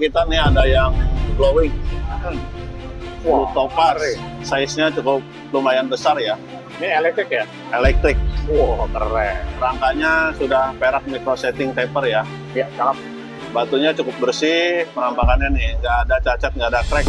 Kita nih ada yang glowing, blue Wah, topaz, keren. size-nya cukup lumayan besar ya, Ini elektrik ya? elektrik. Wah, keren. Rangkanya sudah perak micro setting taper ya, Ya, cakep. batunya cukup bersih, penampakannya nih, nggak ada cacat, nggak ada crack.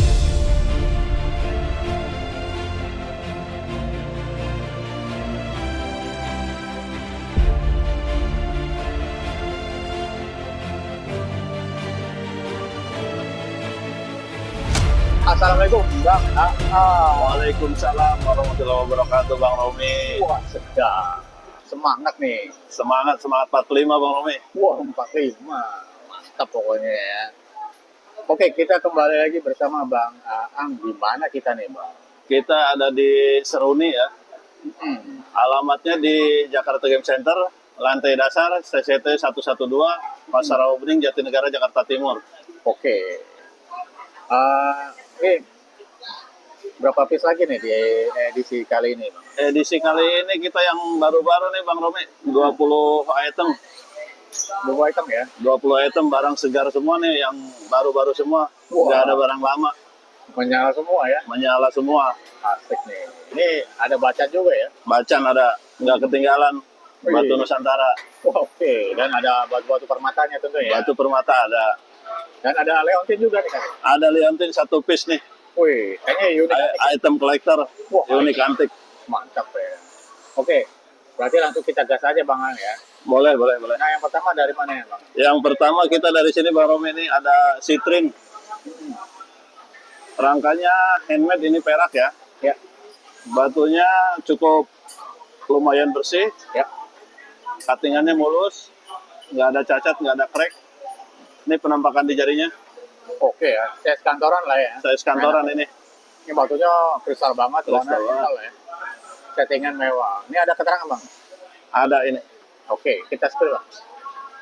Assalamualaikum, Bang. Waalaikumsalam warahmatullahi wabarakatuh, Bang Romi. Wah, sedap. Semangat nih. Semangat 45, Bang Romi. Wah, 45. Mantap pokoknya ya. Oke, kita kembali lagi bersama Bang Aang. Di mana kita nih, Bang? Kita ada di Seruni ya, Hmm. alamatnya di Jakarta Game Center, lantai dasar, CCT 112, Pasar Rawabening, Jatinegara, Jakarta Timur. Oke. Ini berapa piece lagi nih di edisi kali ini, Bang? Edisi kali ini kita yang baru-baru nih Bang Romi, 20 item. 2 item ya? 20 item barang segar semua nih, yang baru-baru semua. Wah. Nggak ada barang lama, Menyala semua ya? menyala semua. Asik nih. Ini ada baca juga ya? Bacan ada, nggak ketinggalan. Batu Nusantara, Oke, dan ada batu-batu permatanya tentu ya? batu permata ada. Dan ada leontin juga nih kan? Ada liontin satu piece nih, Wih, kayaknya unik. item collector, Wah, unik antik. mantap ya. Oke, berarti langsung kita gas aja Bang Ang ya. Boleh, boleh, boleh. Nah, yang pertama dari mana ya Bang? Yang pertama kita dari sini Bang Romi ini ada Citrin. Rangkanya handmade, ini perak ya. Ya, Batunya cukup lumayan bersih, ya. cuttingannya mulus, nggak ada cacat, nggak ada crack. Ini penampakan di jarinya, Oke ya, size kantoran lah ya. size kantoran ini. Ini batunya kristal banget, Kristal warna banget. kristal ya. Settingan mewah. Ini ada keterangan Bang? Ada ini, Oke, kita spill Bang.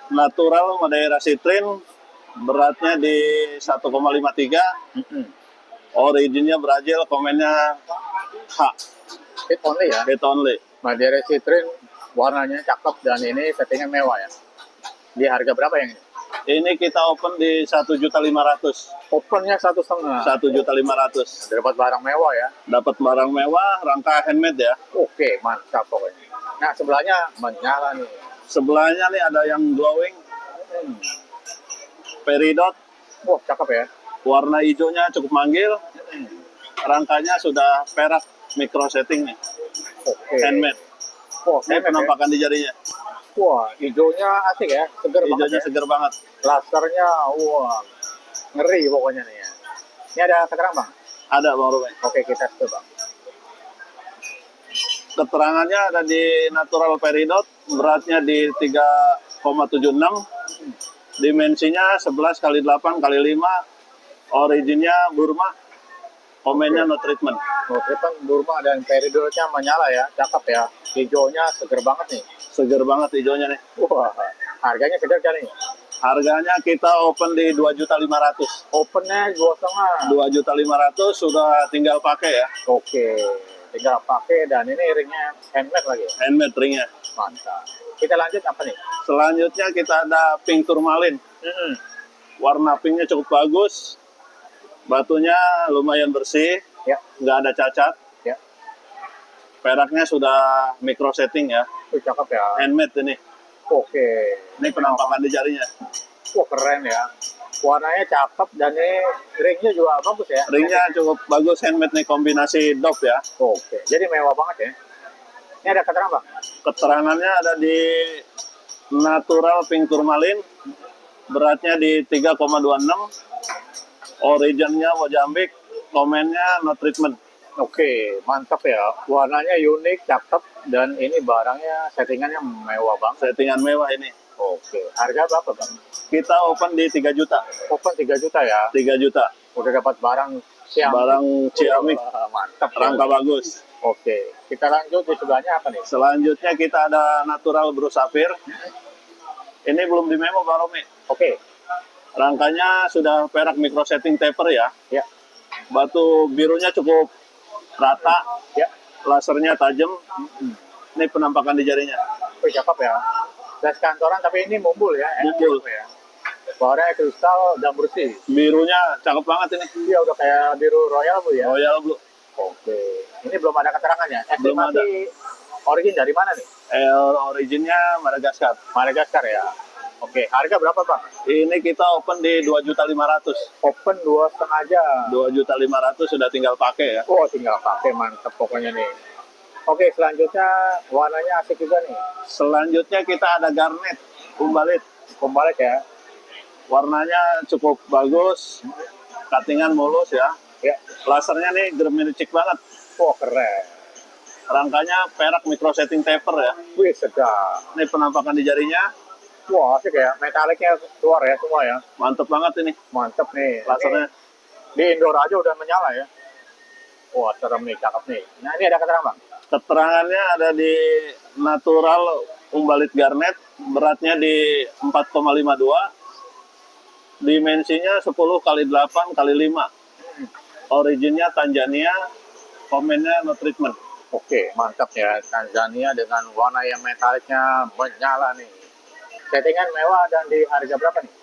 natural Madeira Citrin, beratnya di 1,53, Mm-mm. originnya Brazil, komennya H, Hit only ya. hit only. Madeira Citrin, warnanya cakep dan ini settingan mewah ya. Di harga berapa yang ini? Ini kita open di 1.500.000. Opennya 1,5. 1.500.000. Dapat barang mewah ya. Dapat barang mewah, rangka handmade ya. Oke, mantap pokoknya. Nah, sebelahnya menyala nih. Sebelahnya nih ada yang glowing, Hmm. peridot, Wah, cakep ya. warna hijaunya cukup manggil, Hmm. rangkanya sudah perak micro setting nih, Oke. handmade. Wah, Ini penampakan di jarinya, Wah, hijaunya asik ya. Seger banget hijaunya ya. seger banget. Lasernya, wah, ngeri pokoknya nih ya. Ini ada keterangan Bang? Ada Bang Ruben. Oke, kita spill Bang. Keterangannya ada di natural peridot, beratnya di 3,76, dimensinya 11 kali 8 kali 5, originnya Burma, komennya no treatment. Oh, Tripan Burma dan peridotnya menyala ya. Cakep ya. Hijaunya seger banget nih. Seger banget hijaunya nih. Wah, harganya seger kan nih? Harganya kita open di 2.500.000. Opennya 2,5. 2.500.000 sudah tinggal pakai ya. Oke, tinggal pakai dan ini ringnya handmade lagi. Handmade ringnya. Mantap. Kita lanjut apa nih? Selanjutnya kita ada pink turmalin. Mm-mm. Warna pinknya cukup bagus. Batunya lumayan bersih, Ya, nggak ada cacat. ya. Peraknya sudah micro setting ya. Cakep ya. Handmade ini. Oke. Ini penampakan di jarinya. Wah, keren ya. Warnanya cakep dan ini ringnya juga bagus ya. Ringnya cukup bagus, handmade nih, kombinasi dop ya. Oke. Jadi mewah banget ya. Ini ada keterangan Bang? Keterangannya ada di natural pink turmalin. Beratnya di 3,26. Originnya Mozambik, komennya no treatment. Oke, mantap ya. Warnanya unik, cakep dan ini barangnya settingannya mewah banget. Settingan mewah ini. Oke. Harga berapa Bang? Kita open di 3 juta. Open 3 juta ya. 3 juta. Udah dapat barang siang. Barang ciamik, Wah, mantap. rangka bagus. Oke, kita lanjut di sebelahnya apa nih? Selanjutnya kita ada natural Blue Sapphire. Ini belum di memo Bang Romi. Oke, Rangkanya sudah perak micro setting taper ya. ya, Batu birunya cukup rata, ya. lasernya tajam. Ini penampakan di jarinya. Wih, cakep ya. Das kantoran tapi ini mumbul ya. Mumbul. Ya. Warnanya kristal dan bersih. Birunya cakep banget ini. Iya udah kayak biru royal Bu ya. Royal Blue. Oke. Ini belum ada keterangannya. Belum ada. Estimasi origin dari mana nih? Originnya Madagaskar. Madagaskar ya. Oke. Harga berapa Bang? Ini kita open di 2.500.000. Open 2,5 jam. 2.500.000 sudah tinggal pakai ya. Oh tinggal pakai, mantep pokoknya nih. Oke, selanjutnya warnanya asik juga nih. Selanjutnya kita ada garnet umbalit. Kembali ya. Warnanya cukup bagus, cuttingan mulus ya. Ya. Lasernya nih germinicik banget. Wah keren. Rangkanya perak micro setting taper ya. Wih sedap. Ini penampakan di jarinya, Wah asik ya. Metaliknya keluar ya semua ya. mantep banget ini. Mantep nih. Lasernya Ini di indoor aja udah menyala ya. Wah serem nih, cakep nih. Nah ini ada keterangan Bang. keterangannya ada di natural umbalit garnet, beratnya di 4,52, dimensinya 10 kali 8 kali 5. Originnya Tanzania, komennya no treatment. Oke, mantap ya. Tanzania dengan warna yang metaliknya menyala nih. Settingan mewah dan di harga berapa nih?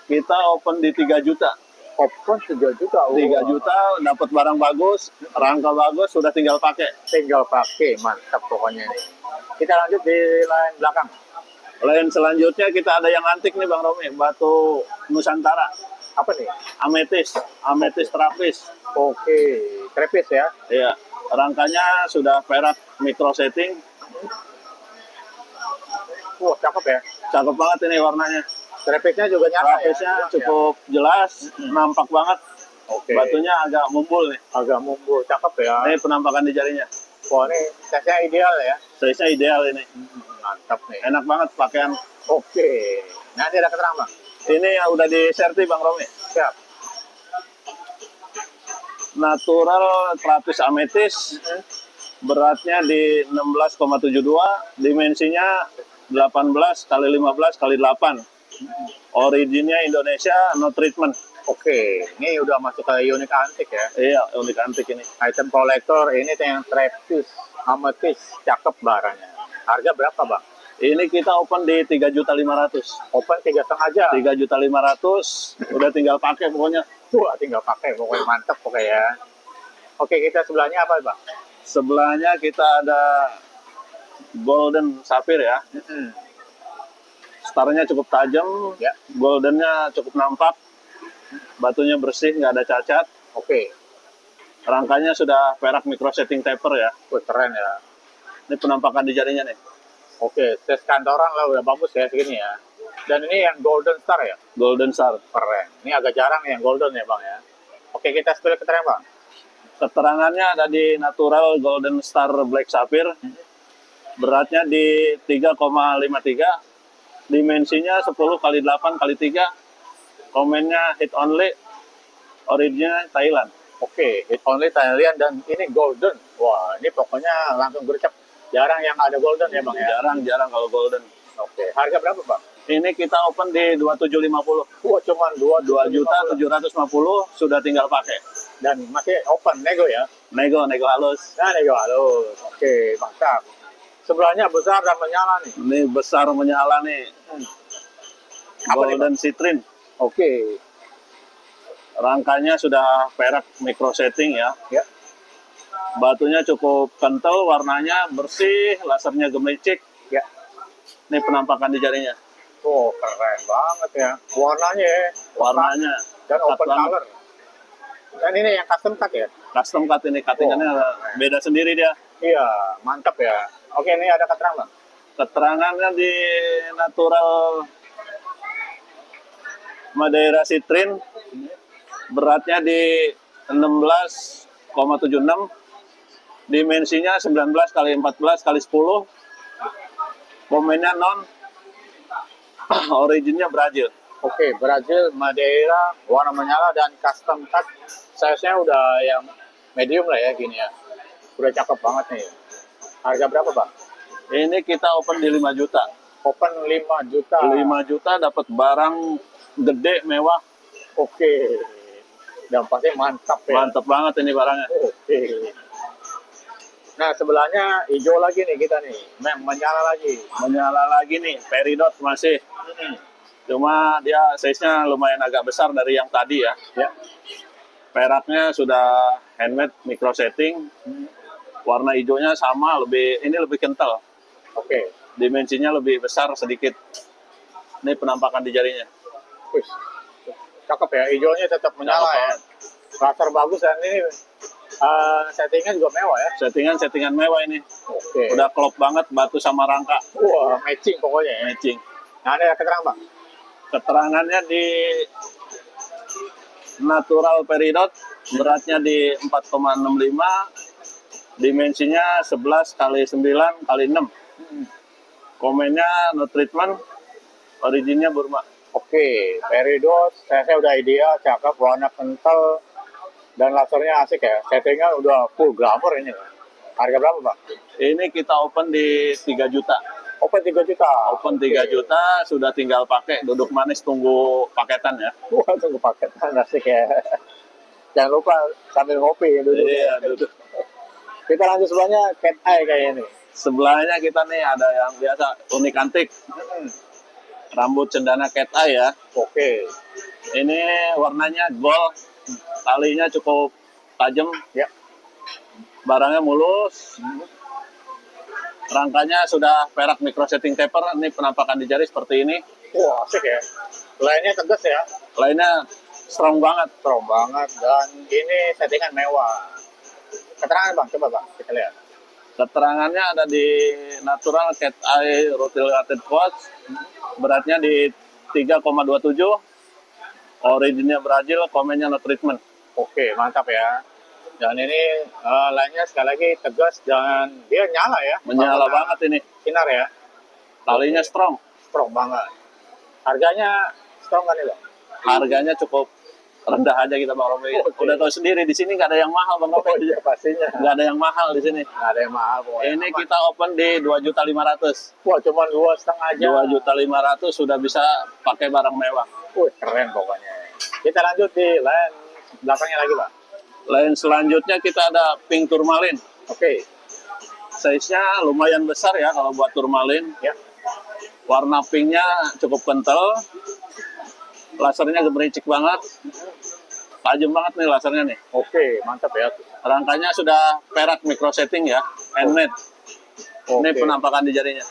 Kita open di 3 juta. Open 3 juta. 3 juta dapat barang bagus, rangka bagus, sudah tinggal pakai. Tinggal pakai, mantap pokoknya nih. Kita lanjut di line belakang. Lain selanjutnya kita ada yang antik nih Bang Romi, batu Nusantara, Apa nih? ametis trapis. Oke, trapis ya. Iya, rangkanya sudah perak micro setting, Wah, cakep ya. cakep banget ini warnanya. Trapisnya juga nyata ya. Trapisnya cukup jelas, nampak banget. Oke. Batunya agak mumbul nih. Agak mumbul, cakep ya. Ini penampakan di jarinya. Wah, ini size-nya ideal ya. Size-nya ideal ini. Mantap nih. Enak banget pakaian. Oke. Nanti ada keterangan Bang. Ini yang udah diserti Bang Romi. Siap. Natural trapis ametis. Beratnya di 16,72, dimensinya 18 kali 15 kali 8. Originnya Indonesia, no treatment. Oke, ini udah masuk ke unik antik ya. Iya, unik antik ini. Item kolektor ini yang trapis, ametis, cakep barangnya. Harga berapa Bang? Ini kita open di 3.500.000. Open 3,5 aja. 3.500.000, udah tinggal pakai pokoknya. Wah, tinggal pakai, pokoknya mantep pokoknya ya. Oke, kita sebelahnya apa Bang? Sebelahnya kita ada golden sapphire ya. Starnya cukup tajam, Ya. goldennya cukup nampak, batunya bersih, nggak ada cacat. Oke, Rangkanya sudah perak micro setting taper ya. wah, keren ya. Ini penampakan di jarinya nih. Oke, ses kantoran lah udah bagus ya segini ya. Dan ini yang golden star ya, Golden star. keren. Ini agak jarang yang golden ya Bang ya. Oke, kita spill keterangan Bang. Keterangannya ada di natural golden star black sapphire. Beratnya di 3,53. Dimensinya 10 kali 8 kali 3. Komennya hit only. Originnya Thailand. Oke, it only Thailand dan ini golden. Wah, ini pokoknya langsung gercep. Jarang yang ada golden ya Bang ya. Jarang kalau golden. Oke, harga berapa Bang? Ini kita open di 2750. Wah, cuman 2.750.000 sudah tinggal pakai. dan masih open nego ya. Nego halus. Nah, nego halus. Oke, mantap. Sebelahnya besar dan menyala nih. Ini besar menyala nih. Apa nih, Golden Citrine. Oke. Rangkanya sudah perak micro setting ya. Ya. Batunya cukup kental, warnanya bersih, lasernya gemicik. Ya. Ini penampakan di jarinya. Oh, keren banget ya. Warnanya ya. Warnanya Dan ketat open banget. color. Dan ini yang custom cut ya? Custom cut ini, cuttingannya beda sendiri dia. Iya, mantap ya. Oke, ini ada keterangan Bang. Keterangannya di natural Madeira Citrine, beratnya di 16,76, dimensinya 19 kali 14 kali 10, komennya non, originnya Brazil. Oke, Brazil, Madeira, warna menyala dan custom cut. Size-nya udah yang medium lah ya gini ya. Udah cakep banget nih. Harga berapa Bang? Ini kita open di 5 juta. Open 5 juta. 5 juta dapat barang gede, mewah. Oke. Dan pasti mantap ya. Mantep banget ini barangnya. Oke. Nah, sebelahnya hijau lagi nih kita nih. Menyala lagi. Menyala lagi nih, peridot masih. Cuma dia size-nya lumayan agak besar dari yang tadi ya. Ya. Peraknya sudah handmade micro setting. Warna hijaunya sama, ini lebih kental. Oke. Dimensinya lebih besar sedikit. Ini penampakan di jarinya. Wih, cakep ya. Hijaunya tetap menyala Cakep ya. banget. Latar bagus dan ini settingnya juga mewah ya. Settingan mewah ini. Oke. Udah klop banget batu sama rangka. Wah, matching pokoknya ya. Matching. Nah, ada keterangan Bang? Keterangannya di natural peridot, beratnya di 4,65, dimensinya 11 kali 9 kali 6. Komennya no treatment, originnya Burma. Oke, peridot, saya udah ideal, cakep, warna kental, dan lasernya asik ya. Settingnya udah full glamour ini. Harga berapa Bang? Ini kita open di 3 juta. Open 3 juta. Open 3 juta, sudah tinggal pakai, duduk manis tunggu paketan ya. Wah, tunggu paketan asik ya. Jangan lupa sambil ngopi dulu. Iya, duduk. Kita lanjut sebelahnya cat eye kayak ini. Sebelahnya kita nih ada yang biasa unik antik. Rambut cendana cat eye ya. Oke. Ini warnanya gold, talinya cukup tajam, Ya. barangnya mulus. Rangkanya sudah perak micro setting taper. Ini penampakan di jari seperti ini. Wah, asik ya. Lainnya tegas ya. Lainnya strong banget. Strong banget. Dan ini settingan mewah. Keterangan Bang, coba Bang, kita lihat. Keterangannya ada di natural cat eye rutilated quartz. Beratnya di 3,27. Originnya Brazil, komennya no treatment. Oke, mantap ya. Dan ini lainnya sekali lagi tegas dan dia nyala ya. Menyala Warna banget ini. sinar ya. Talinya strong. Strong banget. Harganya strong kan nih Bang? Harganya cukup rendah aja kita Bang Romi. Oke. Udah tahu sendiri di sini nggak ada yang mahal Bang Romi. Oh iya pastinya. Nggak ada yang mahal di sini. Nggak ada yang mahal pokoknya. Ini Aman. kita open di 2.500.000. Wah, cuma 2,5 aja. 2.500.000 sudah bisa pakai barang mewah. Wih, keren pokoknya. Kita lanjut di line belakangnya lagi, Pak. Lain selanjutnya kita ada pink turmalin. Oke. Size-nya lumayan besar ya kalau buat turmalin. Ya. Warna pinknya cukup kental. Lasernya gemericik banget. Tajam banget nih lasernya nih. Oke, mantap ya. Rangkanya sudah perak micro setting ya. Handmade. Ini Oke. penampakan di jarinya.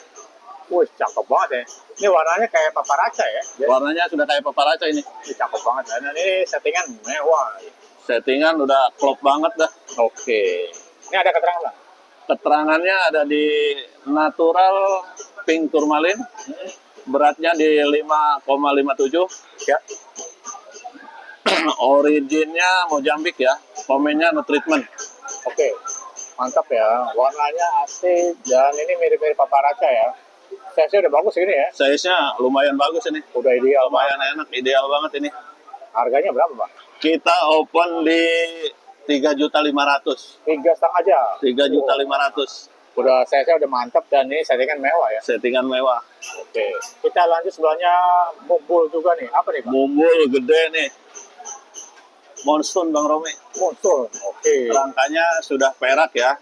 Wih, cakep banget ya. Ini warnanya kayak paparaca ya. Warnanya sudah kayak paparaca ini. Ini cakep banget. Dan ini settingan mewah. Settingan udah klop banget dah. Oke. Ini ada keterangan, Bang? Keterangannya ada di natural pink turmalin. Beratnya di 5,57. Ya. Originnya Mozambik ya. Komennya no treatment. Oke. Mantap ya. Warnanya asik dan ini mirip-mirip paparaca ya. Size-nya udah bagus ini ya. Size-nya lumayan bagus ini. Udah ideal banget. Lumayan enak, ideal banget ini. Harganya berapa, Bang? Kita open di 3.500.000. 3,5 aja. 3.500.000. Udah size-nya udah mantap dan ini settingan mewah ya. Settingan mewah. Oke. Kita lanjut sebelahnya mumpul juga nih. Apa nih, Bang? Mumbul gede nih. Monsoon Bang Romi. Muncul. Oke. Rangkanya sudah perak ya.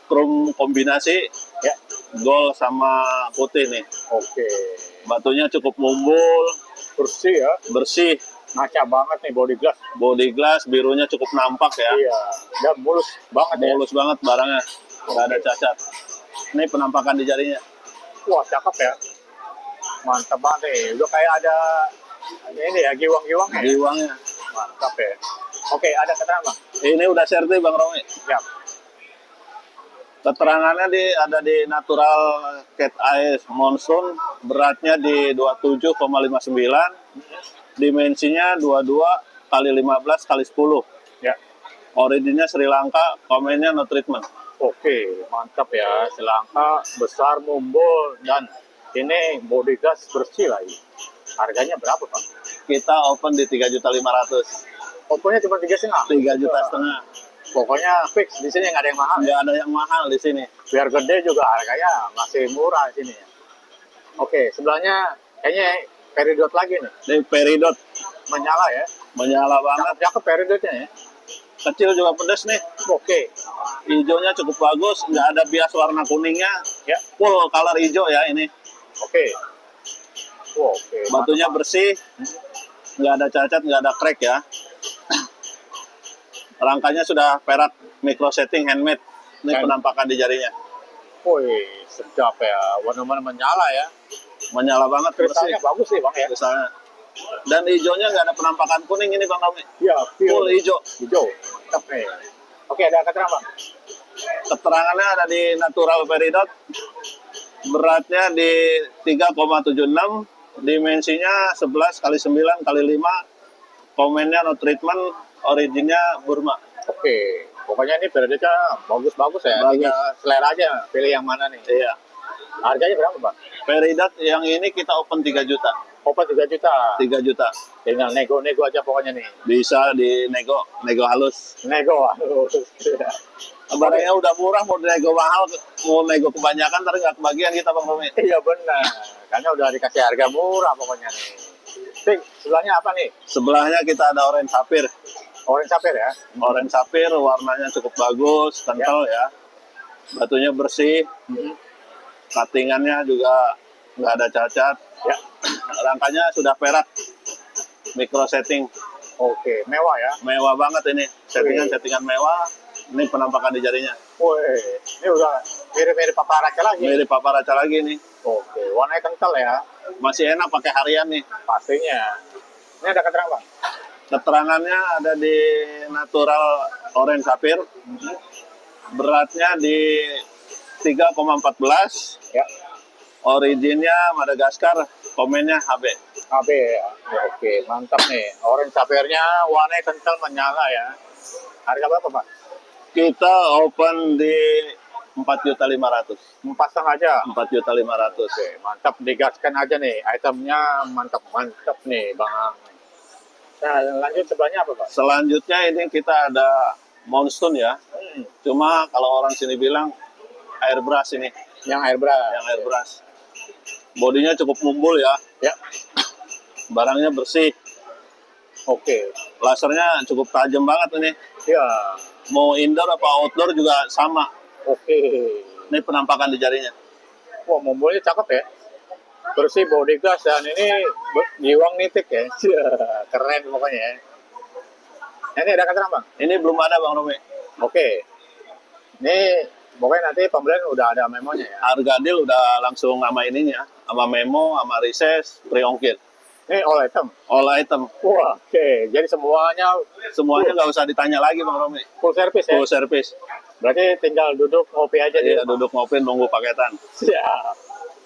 Chrome kombinasi Ya. gold sama putih nih. Oke. Batunya cukup mumbul, Bersih ya. bersih. Ngaca banget nih body glass. Body glass birunya cukup nampak ya. Iya. Dan mulus banget ya. Mulus banget barangnya. Nggak ada cacat. Ini penampakan di jarinya. Wah, cakep ya. Mantap banget nih. Udah kayak ada ini ya, giwang-giwangnya ya. Giwangnya. Mantap ya. Oke, ada keterangan, Bang? Ini udah serti Bang Romi. Siap. Keterangannya ada di natural cat eye monsoon, beratnya di 27,59, dimensinya 22 kali 15 kali 10. Ya. Originnya Sri Lanka, komennya no treatment. Oke, mantap ya. Selangka besar mumbul dan ini body glass bersih lagi. Harganya berapa, Pak? Kita open di 3.500.000. Opennya cuma 3,5. 3,5 juta. Pokoknya fix di sini nggak ada yang mahal. Ya. Nggak ada yang mahal di sini. Biar gede juga harganya masih murah di sini. Oke, sebelahnya kayaknya peridot lagi nih. Ini peridot Menyala ya. menyala banget. Cakep peridotnya ya. Kecil juga pedas nih. Oke. Hijaunya cukup bagus, nggak ada bias warna kuningnya. Ya. Full color hijau ya ini. Oke. Oke. Batunya mantap. bersih, nggak ada cacat, nggak ada crack ya. Rangkanya sudah perak micro setting handmade. Ini Dan- penampakan di jarinya. Wih, sedap ya. Warna-warna menyala ya. Menyala banget, bersih. Kristalnya bagus sih bang ya. Misalnya. Dan hijaunya nggak ada penampakan kuning ini Bang Romi. Iya, Full hijau. hijau. Mantap nih. Oke, ada keterangan bang. Keterangannya ada di natural peridot. Beratnya di 3,76. Dimensinya 11 kali 9 kali 5. Komennya no treatment. Originnya Burma. Oke. Pokoknya ini periodenya bagus-bagus ya. Bagus. Tinggal selera aja pilih yang mana nih. Iya. Harganya berapa bang? Peridot yang ini kita open 3 juta. Open 3 juta. 3 juta. Tinggal nego-nego aja pokoknya nih. Bisa di nego halus. Nego. Barangnya udah murah, mau nego mahal, mau nego kebanyakan, ntar nggak kebagian kita Bang Romi. Iya benar. Karena udah dikasih harga murah pokoknya nih. Tik, sebelahnya apa nih? Sebelahnya kita ada orange sapphire. Orange sapphire ya? Orange sapphire warnanya cukup bagus, kental ya. Batunya bersih, Mhm. cuttingannya juga nggak ada cacat. Ya. Rangkanya sudah perak, micro setting, Oke, mewah ya? mewah banget ini. Settingan mewah. Ini penampakan di jarinya. Woi, ini udah mirip-mirip paparaca lagi. Mirip paparaca lagi nih. Oke, warnanya kental ya? Masih enak pakai harian nih. Pastinya. Ini ada keterangan bang? Keterangannya ada di natural orange sapphire. Beratnya di 3,14. Ya. Originnya Madagaskar. Komennya HB. AB ya? Ya, oke, mantap nih. Orange sapphire-nya warnanya kental menyala ya. Harga berapa pak? Kita open di 4.500.000. 4,5 aja. 4.500.000. Oke, mantap. Digaskan aja nih. Itemnya mantap-mantap nih bang. Nah, lanjut sebelahnya apa pak? Selanjutnya ini kita ada Monsoon ya. Hmm, Cuma kalau orang sini bilang airbrush ini, yang airbrush. yang airbrush. Bodinya cukup mumbul ya. Ya, Barangnya bersih. oke. Lasernya cukup tajam banget ini. Ya, Mau indoor apa outdoor juga sama. oke. Ini penampakan di jarinya. Wah, mobilnya cakep ya. Bersih body gas dan ini giwang nitik ya. Cia, keren pokoknya ya. Ini ada keterangan bang? Ini belum ada Bang Romi. Oke. Ini pokoknya nanti pembelian udah ada memonya ya. Harga deal udah langsung sama ininya. Sama memo, sama recess, pre-ongkir. Ini all item. All item. Wah, oke. Jadi semuanya Semuanya nggak usah ditanya lagi Bang Romi. full service ya. Full service. Berarti tinggal duduk ngopi aja di Iya, rumah. duduk ngopi nunggu paketan. Siap.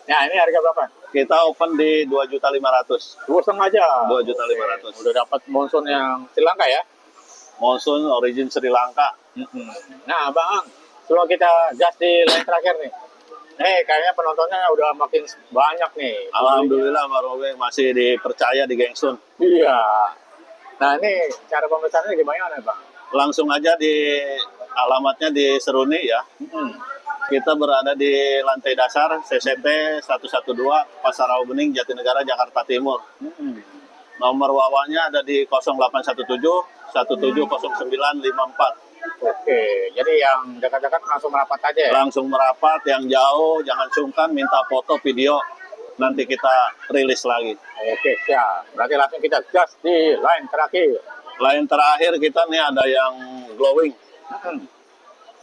Nah, ini harga berapa? Kita open di 2.500.000. 2,5 aja. 2.500.000. Oke, udah dapat monsoon yang Sri Lanka ya. Monsoon origin Sri Lanka. Nah, Bang, sebelum kita gas di line terakhir nih. Kayaknya penontonnya udah makin banyak nih. Alhamdulillah Bang Romi masih dipercaya di Gengsun. Iya. Nah, ini cara pemesannya gimana, Bang? Langsung aja di alamatnya di Seruni ya. Kita berada di lantai dasar CCT 112 Pasar Rawabening Jatinegara Jakarta Timur. Nomor wawanya ada di 0817 170954. Oke, jadi yang dekat-dekat langsung merapat aja ya? Langsung merapat, yang jauh jangan sungkan minta foto video, nanti kita rilis lagi. Oke, siap. Berarti langsung kita gas di line terakhir. Lain terakhir kita nih ada yang glowing,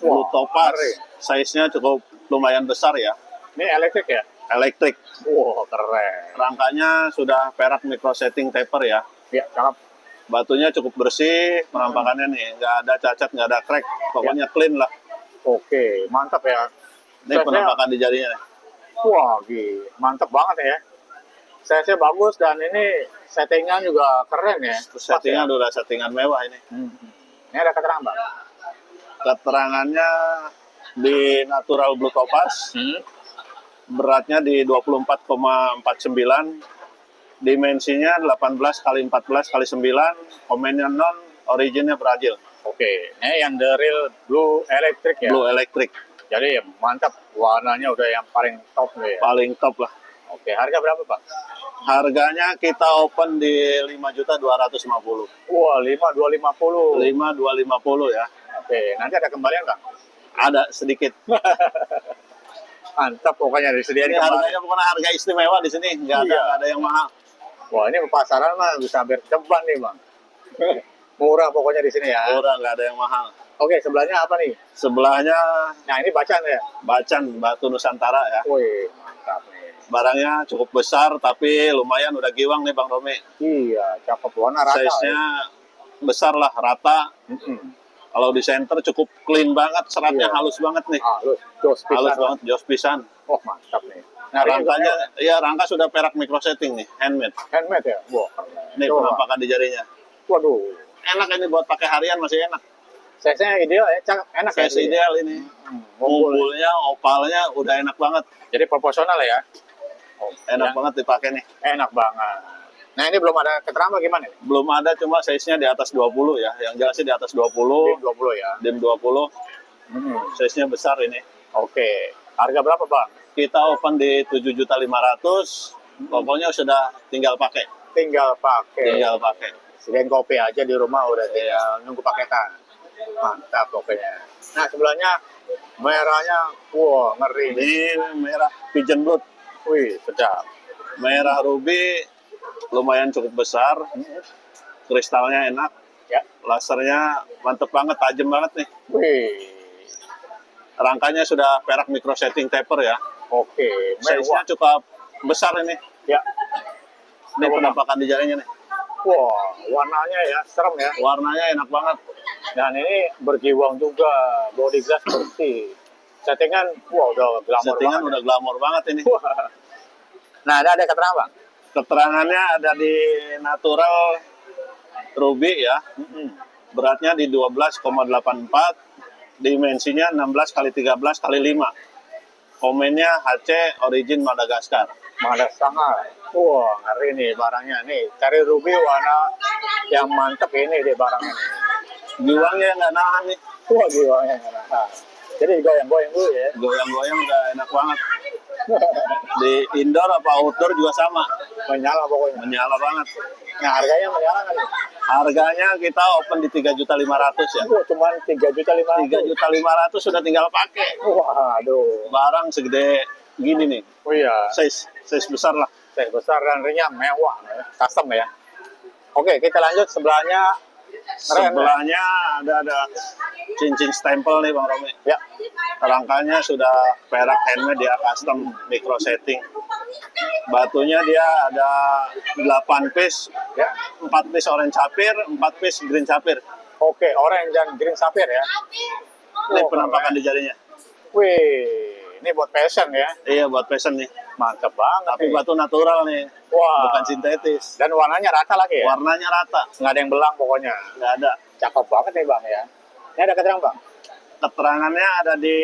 Blue Topaz, keren. size-nya cukup lumayan besar ya, Ini elektrik ya? elektrik. Wah, keren. Rangkanya sudah perak micro setting taper ya. Ya, cakep. Batunya cukup bersih, penampakannya nih, nggak ada cacat, nggak ada crack, pokoknya clean lah. Oke, mantap ya. Ini Size-nya- penampakan di jarinya. Wah, mantap banget ya. Size-nya bagus dan ini settingan juga keren ya. Settingan Pas ya? udah settingan mewah ini. Ini ada keterangan, Bang? Keterangannya di natural Blue Topaz, beratnya di 24,49, dimensinya 18 kali 14 kali 9, komennya non, originnya Brazil. Oke, ini yang the real blue electric ya. Blue electric, Jadi mantap, warnanya udah yang paling top nih ya. paling top lah. Oke, harga berapa, Pak? Harganya kita open di 5.250.000. Wah, 5.250. 5.250 ya. Oke, nanti ada kembalian, Bang? Ada sedikit. Mantap pokoknya disediain Ini kembali. harganya bukan harga istimewa di sini, nggak Iya. ada yang mahal. Wah, ini pasaran mah bisa hampir ceban nih, Bang. Murah pokoknya di sini ya. Murah, nggak ada yang mahal. Oke, sebelahnya apa nih? Sebelahnya Nah, ini bacaan ya. Bacan Batu Nusantara ya. Wih, mantap nih. Barangnya cukup besar tapi lumayan udah giwang nih Bang Romi. Iya, cakep warna rata. Size-nya besar lah, rata. Kalau di center cukup clean banget, seratnya Iya. halus banget nih. Halus, jos pisan. Halus banget, jos pisan. Oh, mantap nih. Nah, ini juga Rangkanya, iya rangka sudah perak micro setting nih, handmade. handmade ya. Wah, keren. Ini Coba. penampakan di jarinya. Waduh, Enak ini buat pakai harian, masih enak. size-nya ideal ya, cakep, enak ya. Size ideal ini. Ngumpul. Ngumpulnya, opalnya udah enak banget. Jadi proporsional ya. Oh, Enak ya. banget dipakai nih. Enak banget. Nah, ini belum ada keterangan gimana nih? Belum ada, cuma size-nya di atas 20 ya. Yang jelas sih di atas 20. 20 ya. DIM 20. Size-nya besar ini. Oke. Harga berapa, Bang? Kita open di 7.500.000. Pokoknya sudah tinggal pakai. Tinggal pakai. Tinggal pakai. Sediain kopi aja di rumah udah tinggal nunggu paketan. Mantap pokoknya. Nah, sebelahnya merahnya, wah, ngeri. Ini merah pigeon blood. Wih, sedap. Merah ruby lumayan cukup besar. Kristalnya enak. Ya. Lasernya mantep banget, tajam banget nih. Wih. Rangkanya sudah perak micro setting taper ya. Oke, Size-nya mewah. cukup besar ini. Ya. Ini penampakan di jarinya nih. Wah, warnanya ya, serem ya. Warnanya enak banget. Dan ini berjiwang juga, body glass bersih. Settingan, wah udah glamor Settingan banget. udah glamor banget ini. Wah. Nah, ada keterangan, Bang? Keterangannya ada di natural ruby ya. Beratnya di 12,84. Dimensinya 16 kali 13 kali 5. Komennya HC origin Madagaskar. Madagaskar. Wah, ngeri nih barangnya nih. Cari ruby warna yang mantep ini deh barangnya nih. Giwangnya nggak nahan nih. Wah, jiwanya ngerasa. Jadi goyang-goyang dulu ya. Goyang-goyang udah enak banget. Di indoor apa outdoor juga sama. Menyala pokoknya. Menyala banget. Nah, harganya menyala kan nih? Harganya kita open di 3.500.000 ya. Wah, cuman 3.500.000. 3.500.000 sudah tinggal pakai. Wah, aduh. Barang segede gini nih. Oh iya. Size besar lah. Size besar dan ringnya mewah, ya. Custom ya. Oke, kita lanjut sebelahnya. Sebelahnya ada cincin stempel nih Bang Romi. Ya, Rangkanya sudah perak handmade dia custom micro setting. Batunya dia ada 8 piece, ya. 4 piece orange sapphire, 4 piece green sapphire. Oke, orange dan green sapphire ya. Ini Oh, penampakan di jarinya. Wih, ini buat fashion ya. Iya buat fashion nih. Mantap banget. Tapi nih. batu natural nih, Wah. bukan sintetis. Dan warnanya rata lagi ya. Warnanya rata, Nggak ada yang belang pokoknya. nggak ada. Cakep banget nih Bang ya. Ini ada keterangan Bang? Keterangannya ada di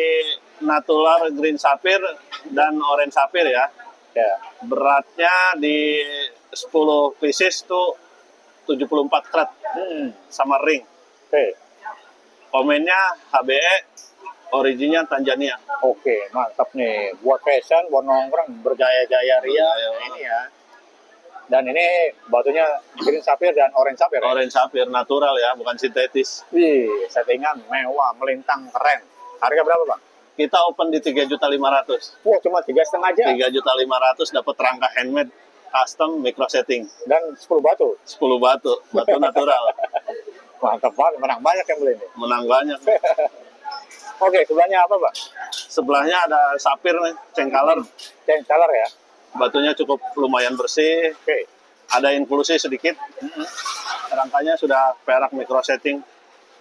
natural green sapphire dan orange sapphire ya. Ya. Beratnya di 10 pieces tuh 74 karat sama ring. Oke. Komennya HBE, originnya Tanzania. Oke, mantap nih. Buat fashion, buat nongkrong, berjaya-jaya ria. Berjaya Ini ya. Dan ini batunya green sapphire dan orange sapphire. Ya? Orange sapphire natural ya, bukan sintetis. Wih, settingan mewah, melintang, keren. Harga berapa Bang? Kita open di 3.500.000. Wah, cuma 3,5 aja. 3.500.000 dapat rangka handmade, custom, micro setting. Dan 10 batu. 10 batu natural. Mantap banget, menang banyak yang beli ini. Menang banyak. Oke, sebelahnya apa Bang? Sebelahnya ada sapphire nih, change color. Change color ya. Batunya cukup lumayan bersih. Oke. Ada inklusi sedikit. Rangkanya sudah perak micro setting.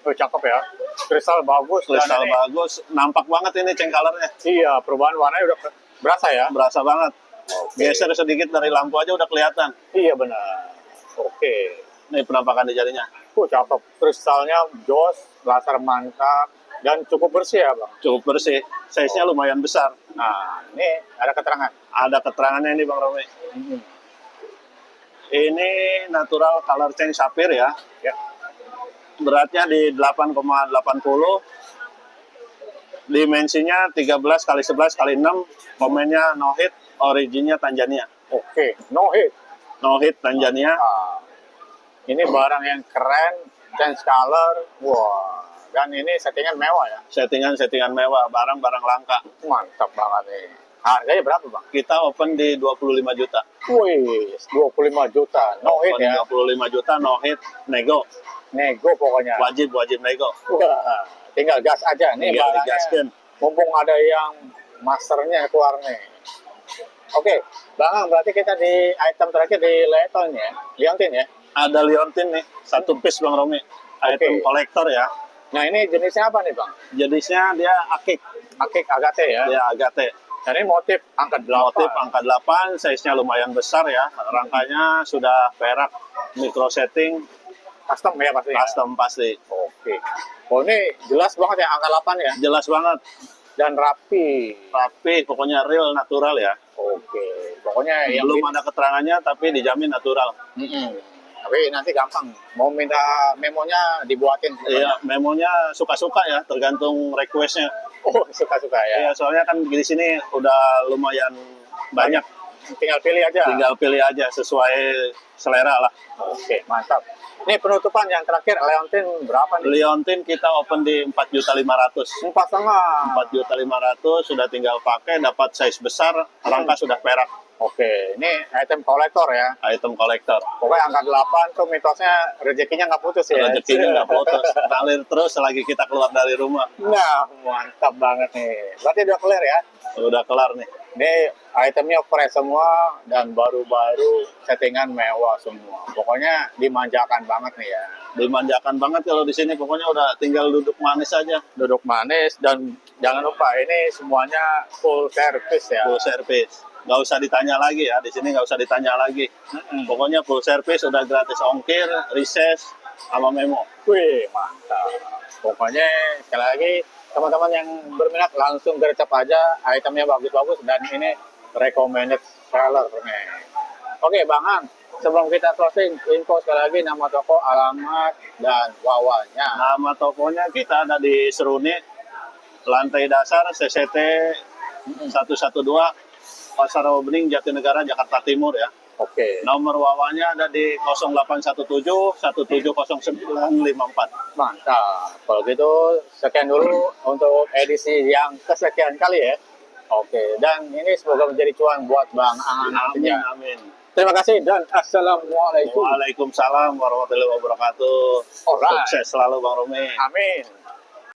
Oh, cakep ya. Kristal bagus. dan Kristal ini- bagus. Nampak banget ini change colornya. Iya, perubahan warnanya udah berasa ya. Berasa banget. Oke. Geser sedikit dari lampu aja udah kelihatan. Iya benar. Oke. Nih penampakan di jarinya. Cakep. Kristalnya jos, laser mantap, dan cukup bersih ya Bang. Cukup bersih. Size-nya lumayan besar. Nah, ini ada keterangan. Ada keterangannya ini Bang Romi. Ini natural color change sapphire ya. Ya. Beratnya di 8,80. Dimensinya 13 kali 11 kali 6. Komennya no hit, originnya Tanzania. Oke, no hit. No hit Tanzania. Ini barang yang keren, change color. Wah, Dan ini settingan mewah ya. Settingan mewah, barang-barang langka. Mantap banget nih. Harganya berapa, Bang? Kita open di 25 juta. Wih, 25 juta. No hit Open ya. 25 juta, no hit, nego. Nego pokoknya. Wajib nego. Wah, tinggal gas aja nih. Tinggal barangnya. digaskan. Mumpung ada yang masternya keluar nih. Oke, Bang, berarti kita di item terakhir di Leontin ya? Leontin ya? Ada Leontin nih, satu piece Bang Romi. Item kolektor ya. Nah, ini jenisnya apa nih, Bang? Jenisnya dia akik. Akik Agate ya? Dia Agate. Dan ini motif angka 8. Motif angka 8, size-nya lumayan besar ya. Rangkanya sudah perak, micro setting, Custom ya pasti? custom pasti. Oke. Oh, ini jelas banget ya angka 8 ya? Jelas banget, Dan rapi. tapi pokoknya real, natural ya. Oke. Pokoknya yang Belum ada keterangannya, tapi dijamin natural. Tapi nanti gampang. Mau minta memonya dibuatin. Iya, memonya suka-suka ya, tergantung requestnya. Oh, suka-suka ya. Iya, soalnya kan di sini udah lumayan banyak. Tinggal pilih aja. Tinggal pilih aja sesuai selera lah. Oke, mantap. Ini penutupan yang terakhir Leontin berapa nih? Leontin kita open di 4.500.000. 4,5. 4.500.000 sudah tinggal pakai, dapat size besar, rangka sudah perak. Oke, ini item kolektor ya. Item kolektor. Pokoknya angka 8 tuh mitosnya rezekinya nggak putus ya. Rezekinya nggak putus, ngalir terus selagi kita keluar dari rumah. Nah, mantap banget nih. Berarti udah clear ya. Udah kelar nih. Ini itemnya fresh semua dan baru-baru settingan mewah semua. Pokoknya dimanjakan banget nih ya. Dimanjakan banget kalau di sini, pokoknya udah tinggal duduk manis aja. Duduk manis dan jangan lupa ini semuanya full service ya. Full service. Nggak usah ditanya lagi ya, di sini nggak usah ditanya lagi. Pokoknya full service, udah gratis ongkir, recess, sama memo. Wih, mantap. Pokoknya sekali lagi teman-teman yang berminat langsung gercep aja, itemnya bagus-bagus dan ini recommended seller nih. Oke, Bang Ang, sebelum kita closing, info sekali lagi nama toko, alamat, dan wawanya. Nama tokonya kita ada di Seruni, lantai dasar CCT 112, Pasar Rawa Bening, Jatinegara, Jakarta Timur ya. Oke, Nomor wawanya ada di 0817 170954. mantap. Kalau gitu, sekian dulu untuk edisi yang kesekian kali ya. Oke, dan ini semoga menjadi cuan buat Bang Ang Amin, nantinya. amin. Terima kasih dan assalamualaikum. Waalaikumsalam warahmatullahi wabarakatuh. Alright. Sukses selalu Bang Romi. Amin.